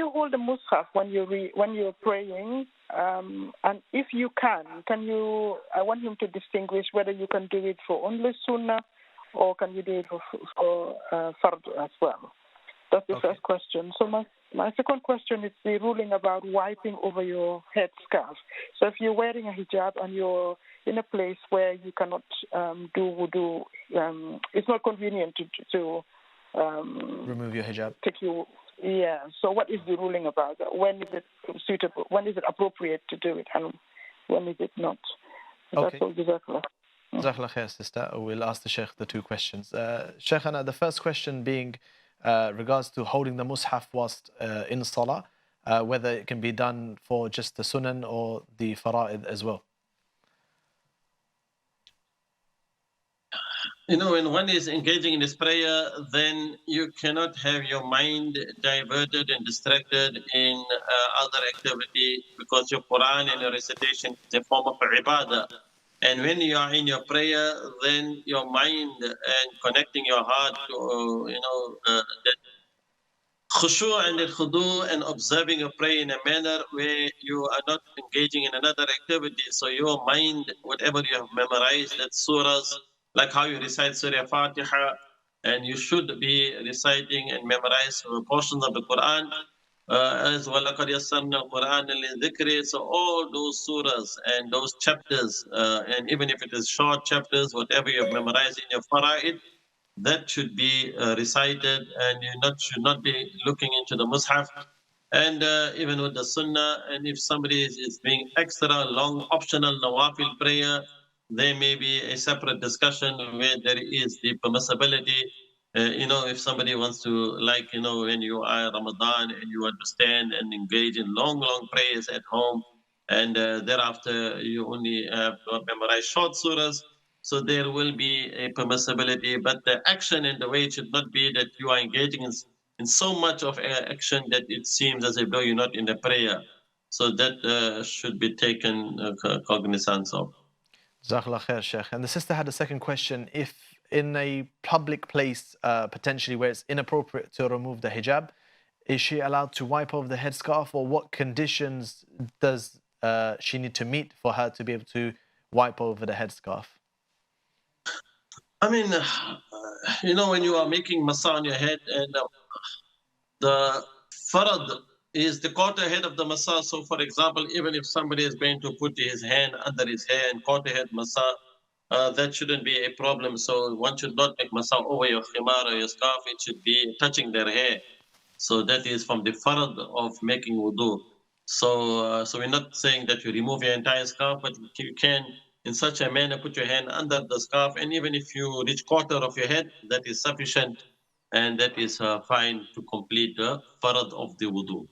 you hold the Mushaf when you're praying? And if you can you? I want him to distinguish whether you can do it for only Sunnah or can you do it for Fard as well. That's the first question. So my second question is the ruling about wiping over your headscarf. So if you're wearing a hijab and you're in a place where you cannot do wudu, it's not convenient to remove your hijab. So what is the ruling about that? When is it suitable? When is it appropriate to do it, and when is it not? Okay. That's all. Jazakallah. Jazakallah khair, sister. We'll ask the Sheikh the two questions. Sheikhana, the first question being regards to holding the Mushaf whilst in Salah, whether it can be done for just the Sunan or the Fara'id as well. When one is engaging in this prayer, then you cannot have your mind diverted and distracted in other activity, because your Qur'an and your recitation is a form of ibadah. And when you are in your prayer, then your mind and connecting your heart to, that khushu' and al-khudu, and observing your prayer in a manner where you are not engaging in another activity. So your mind, whatever you have memorized, that surahs, like how you recite Surah Fatiha, and you should be reciting and memorize portions of the Qur'an, as well as Qur'an al-dhikri. So all those surahs and those chapters, and even if it is short chapters, whatever you have memorized in your fara'id, that should be recited, and you should not be looking into the Mushaf. And even with the Sunnah, and if somebody is doing extra long optional Nawafil prayer, there may be a separate discussion where there is the permissibility. If somebody wants to, when you are Ramadan and you understand and engage in long prayers at home, and thereafter you only have memorized short surahs, so there will be a permissibility. But the action and the way it should not be that you are engaging in so much of action that it seems as if though you're not in the prayer. So that should be taken cognizance of. Jazakallah khair, Sheikh. And the sister had a second question. If in a public place, potentially where it's inappropriate to remove the hijab, is she allowed to wipe over the headscarf, or what conditions does she need to meet for her to be able to wipe over the headscarf? I mean, when you are making masa on your head, and the farad is the quarter head of the masa. So, for example, even if somebody is going to put his hand under his hair and quarter head masa, that shouldn't be a problem. So one should not make masa over your khimar or your scarf. It should be touching their hair. So that is from the farad of making wudu. So we're not saying that you remove your entire scarf, but you can, in such a manner, put your hand under the scarf, and even if you reach quarter of your head, that is sufficient, and that is fine to complete the farad of the wudu.